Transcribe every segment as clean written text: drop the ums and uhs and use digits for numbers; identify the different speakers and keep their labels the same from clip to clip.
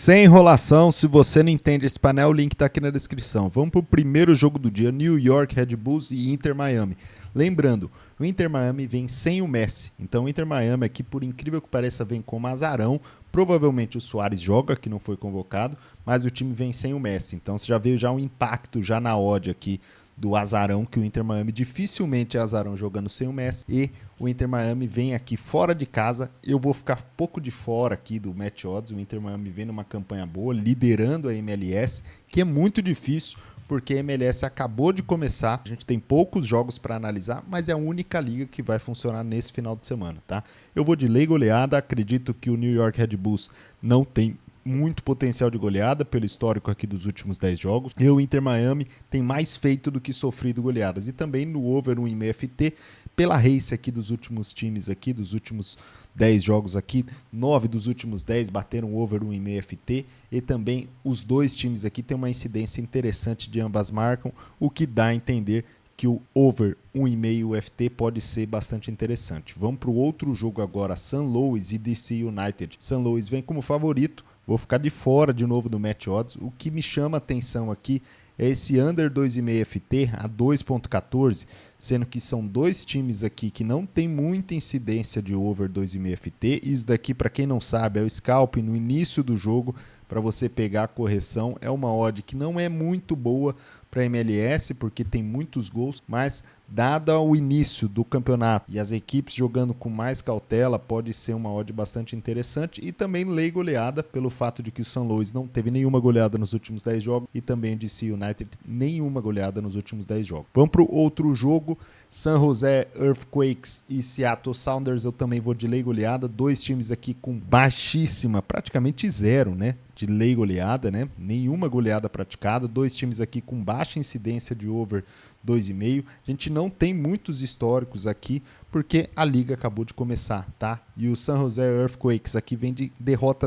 Speaker 1: Sem enrolação, se você não entende esse painel, o link está aqui na descrição. Vamos para o primeiro jogo do dia, New York Red Bulls e Inter Miami. Lembrando, o Inter Miami vem sem o Messi, então o Inter Miami aqui, por incrível que pareça, vem com azarão. Provavelmente o Suárez joga, que não foi convocado, mas o time vem sem o Messi, então você já veio já um impacto já na odd aqui do azarão, que o Inter Miami dificilmente é azarão jogando sem o Messi, e o Inter Miami vem aqui fora de casa. Eu vou ficar pouco de fora aqui do match odds. O Inter Miami vem numa campanha boa, liderando a MLS, que é muito difícil, porque a MLS acabou de começar, a gente tem poucos jogos para analisar, mas é a única liga que vai funcionar nesse final de semana, tá? Eu vou de lei goleada, acredito que o New York Red Bulls não tem muito potencial de goleada pelo histórico aqui dos últimos 10 jogos. E o Inter Miami tem mais feito do que sofrido goleadas. E também no over 1,5 FT, pela race aqui dos últimos times aqui, dos últimos 10 jogos aqui, 9 dos últimos 10 bateram over 1,5 FT. E também os dois times aqui têm uma incidência interessante de ambas marcam, o que dá a entender que o over 1,5 FT pode ser bastante interessante. Vamos para o outro jogo agora, St. Louis e DC United. St. Louis vem como favorito. Vou ficar de fora de novo do match odds. O que me chama a atenção aqui é esse under 2,5 FT a 2,14, sendo que são dois times aqui que não tem muita incidência de over 2,5 FT. Isso daqui, para quem não sabe, é o scalp no início do jogo para você pegar a correção. É uma odd que não é muito boa para MLS, porque tem muitos gols, mas dado o início do campeonato e as equipes jogando com mais cautela, pode ser uma odd bastante interessante. E também lei goleada, pelo fato de que o St. Louis não teve nenhuma goleada nos últimos 10 jogos e também o DC United nenhuma goleada nos últimos 10 jogos. Vamos para o outro jogo, San Jose Earthquakes e Seattle Sounders. Eu também vou de lei goleada, dois times aqui com baixíssima, praticamente zero, né, de lei goleada, né? Nenhuma goleada praticada, dois times aqui com baixa incidência de over 2,5. A gente não tem muitos históricos aqui, porque a liga acabou de começar, tá? E o San Jose Earthquakes aqui vem de derrota,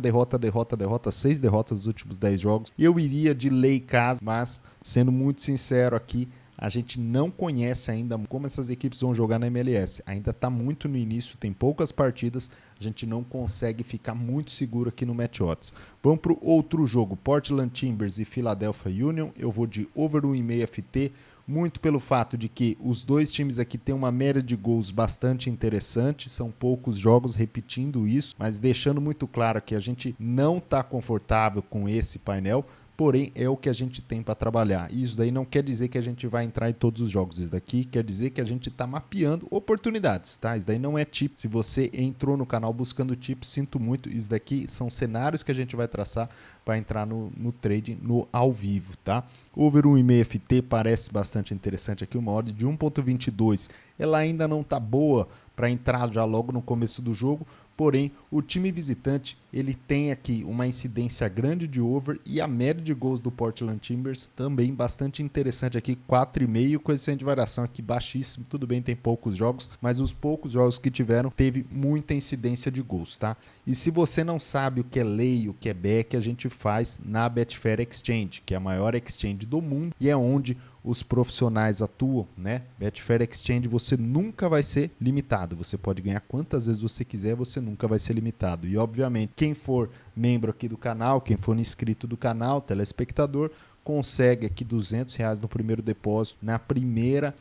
Speaker 1: 6 derrotas nos últimos 10 jogos. Eu iria de lei casa, mas sendo muito sincero aqui, a gente não conhece ainda como essas equipes vão jogar na MLS. Ainda está muito no início, tem poucas partidas, a gente não consegue ficar muito seguro aqui no match odds. Vamos para o outro jogo, Portland Timbers e Philadelphia Union. Eu vou de over 1,5 FT, muito pelo fato de que os dois times aqui têm uma média de gols bastante interessante, são poucos jogos repetindo isso, mas deixando muito claro que a gente não está confortável com esse painel, porém é o que a gente tem para trabalhar. Isso daí não quer dizer que a gente vai entrar em todos os jogos, isso daqui quer dizer que a gente está mapeando oportunidades, tá? Isso daí não é tip. Se você entrou no canal buscando tips, sinto muito, isso daqui são cenários que a gente vai traçar para entrar no trade no ao vivo, tá? Over 1,5 FT parece bastante interessante aqui, uma odd de 1,22. Ela ainda não tá boa para entrar já logo no começo do jogo, porém o time visitante ele tem aqui uma incidência grande de over e a média de gols do Portland Timbers também bastante interessante aqui, 4,5, coeficiente de variação aqui baixíssimo. Tudo bem, tem poucos jogos, mas os poucos jogos que tiveram teve muita incidência de gols, tá? E se você não sabe o que é lei, o que é back, a gente faz na Betfair Exchange, que é a maior exchange do mundo e é onde os profissionais atuam, né? Betfair Exchange, você nunca vai ser limitado. Você pode ganhar quantas vezes você quiser, você nunca vai ser limitado. E, obviamente, quem for membro aqui do canal, quem for inscrito do canal, telespectador, consegue aqui R$200 no primeiro depósito, na primeira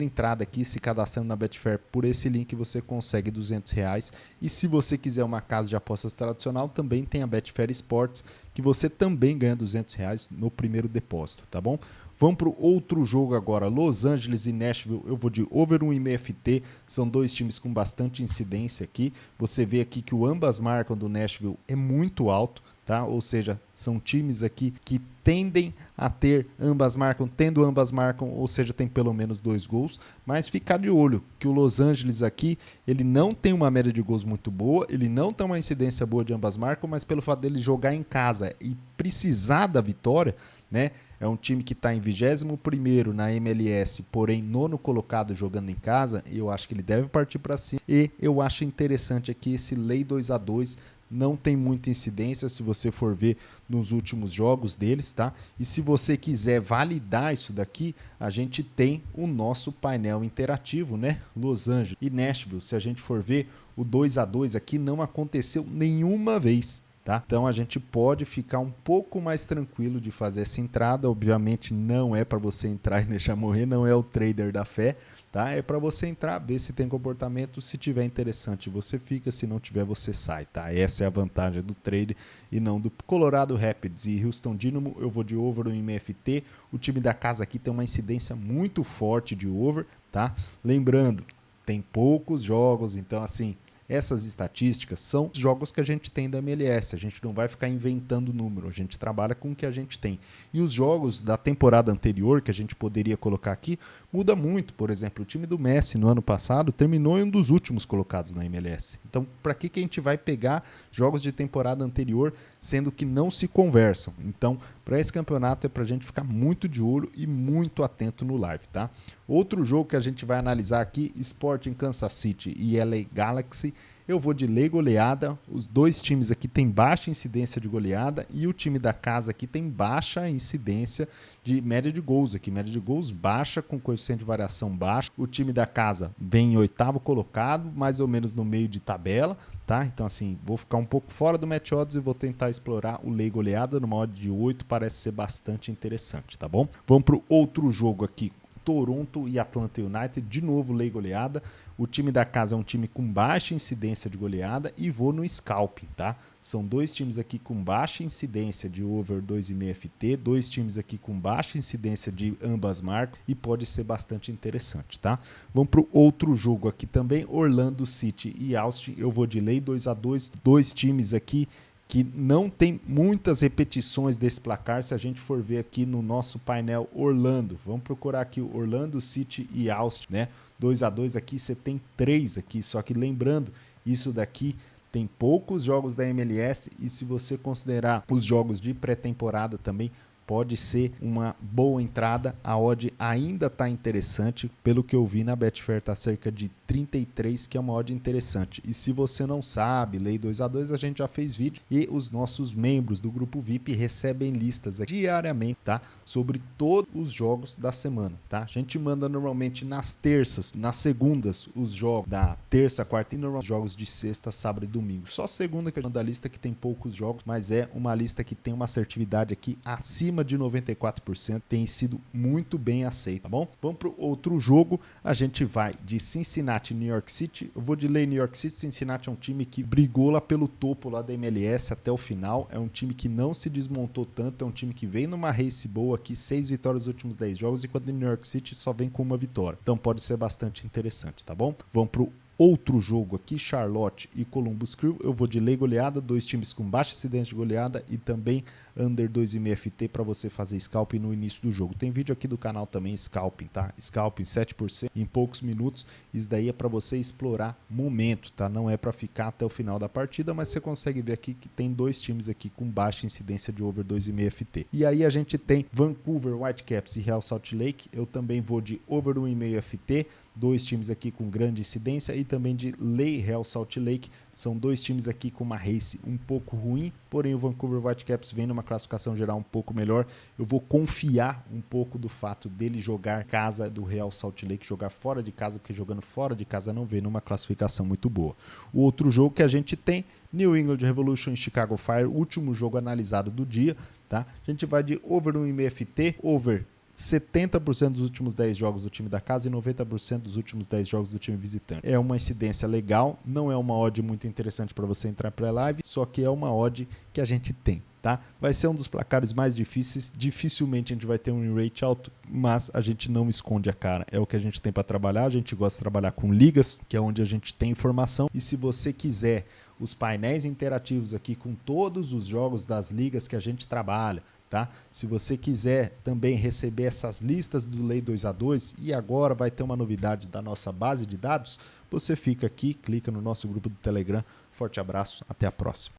Speaker 1: entrada aqui, se cadastrando na Betfair por esse link, você consegue R$200. E se você quiser uma casa de apostas tradicional, também tem a Betfair Sports, que você também ganha R$200 no primeiro depósito, tá bom? Vamos para o outro jogo agora, Los Angeles e Nashville. Eu vou de over 1,5 FT, são dois times com bastante incidência aqui. Você vê aqui que o ambas marcam do Nashville é muito alto, tá? Ou seja, são times aqui que tendem a ter ambas marcam, tendo ambas marcam, ou seja, tem pelo menos 2 gols, mas ficar de olho que o Los Angeles aqui, ele não tem uma média de gols muito boa, ele não tem uma incidência boa de ambas marcam, mas pelo fato dele jogar em casa e precisar da vitória, né? É um time que está em 21º na MLS, porém nono colocado jogando em casa. Eu acho que ele deve partir para cima. E eu acho interessante aqui esse lei 2-2. Não tem muita incidência se você for ver nos últimos jogos deles, tá? E se você quiser validar isso daqui, a gente tem o nosso painel interativo, né? Los Angeles e Nashville. Se a gente for ver, o 2-2 aqui não aconteceu nenhuma vez. tá? Então a gente pode ficar um pouco mais tranquilo de fazer essa entrada. Obviamente não é para você entrar e deixar morrer, não é o trader da fé, tá? É para você entrar, ver se tem comportamento, se tiver interessante você fica, se não tiver você sai, tá? Essa é a vantagem do trade e não do Colorado Rapids e Houston Dynamo. Eu vou de over no MFT. O time da casa aqui tem uma incidência muito forte de over, tá? Lembrando, tem poucos jogos, então assim, essas estatísticas são os jogos que a gente tem da MLS, a gente não vai ficar inventando número, a gente trabalha com o que a gente tem. E os jogos da temporada anterior, que a gente poderia colocar aqui, muda muito. Por exemplo, o time do Messi no ano passado terminou em um dos últimos colocados na MLS. Então, para que a gente vai pegar jogos de temporada anterior, sendo que não se conversam? Então, para esse campeonato é para a gente ficar muito de olho e muito atento no live, tá? Outro jogo que a gente vai analisar aqui, Sporting Kansas City e LA Galaxy. Eu vou de lei goleada. Os dois times aqui têm baixa incidência de goleada e o time da casa aqui tem baixa incidência de média de gols aqui. Média de gols baixa, com coeficiente de variação baixo. O time da casa vem em 8º colocado, mais ou menos no meio de tabela, tá? Então assim, vou ficar um pouco fora do match odds e vou tentar explorar o lei goleada numa odd de 8, parece ser bastante interessante, tá bom? Vamos para o outro jogo aqui. Toronto e Atlanta United, de novo lei goleada. O time da casa é um time com baixa incidência de goleada e vou no scalping, tá? São dois times aqui com baixa incidência de over 2,5 FT, dois times aqui com baixa incidência de ambas marcas e pode ser bastante interessante, tá? Vamos para o outro jogo aqui também, Orlando City e Austin. Eu vou de lei 2-2, dois times aqui que não tem muitas repetições desse placar. Se a gente for ver aqui no nosso painel Orlando, vamos procurar aqui o Orlando City e Austin, né? 2-2 aqui, você tem 3 aqui, só que lembrando, isso daqui tem poucos jogos da MLS e se você considerar os jogos de pré-temporada também, pode ser uma boa entrada. A odd ainda está interessante. Pelo que eu vi na Betfair está cerca de 33, que é uma odd interessante. E se você não sabe, lei 2-2, a gente já fez vídeo e os nossos membros do grupo VIP recebem listas diariamente, tá? Sobre todos os jogos da semana, tá? A gente manda normalmente nas terças, nas segundas, os jogos da terça, quarta e normalmente jogos de sexta, sábado e domingo. Só segunda que a gente manda a lista que tem poucos jogos, mas é uma lista que tem uma assertividade aqui acima de 94%, tem sido muito bem aceita, tá bom? Vamos para o outro jogo, a gente vai de Cincinnati, New York City. Eu vou de lei New York City. Cincinnati é um time que brigou lá pelo topo lá da MLS até o final, é um time que não se desmontou tanto, é um time que vem numa race boa aqui, 6 vitórias nos últimos 10 jogos, enquanto o New York City só vem com uma vitória, então pode ser bastante interessante, tá bom? Vamos para o outro jogo aqui, Charlotte e Columbus Crew. Eu vou de lei goleada, dois times com baixa incidência de goleada e também under 2,5 FT para você fazer scalping no início do jogo. Tem vídeo aqui do canal também, scalping, tá? Scalping 7% em poucos minutos. Isso daí é para você explorar momento, tá? Não é para ficar até o final da partida, mas você consegue ver aqui que tem dois times aqui com baixa incidência de over 2,5 FT. E aí a gente tem Vancouver Whitecaps e Real Salt Lake. Eu também vou de over 1,5 FT, dois times aqui com grande incidência e também de lei Real Salt Lake. São dois times aqui com uma race um pouco ruim, porém o Vancouver Whitecaps vem numa classificação geral um pouco melhor. Eu vou confiar um pouco do fato dele jogar casa do Real Salt Lake, jogar fora de casa, porque jogando fora de casa não vem numa classificação muito boa. O outro jogo que a gente tem, New England Revolution e Chicago Fire, último jogo analisado do dia, tá? A gente vai de over 1,5 FT, over 70% dos últimos 10 jogos do time da casa e 90% dos últimos 10 jogos do time visitante. É uma incidência legal, não é uma odd muito interessante para você entrar para a live, só que é uma odd que a gente tem, tá? Vai ser um dos placares mais difíceis, dificilmente a gente vai ter um win rate alto, mas a gente não esconde a cara, é o que a gente tem para trabalhar. A gente gosta de trabalhar com ligas, que é onde a gente tem informação, e se você quiser os painéis interativos aqui com todos os jogos das ligas que a gente trabalha, tá? Se você quiser também receber essas listas do Lei 2-2 e agora vai ter uma novidade da nossa base de dados, você fica aqui, clica no nosso grupo do Telegram. Forte abraço, até a próxima.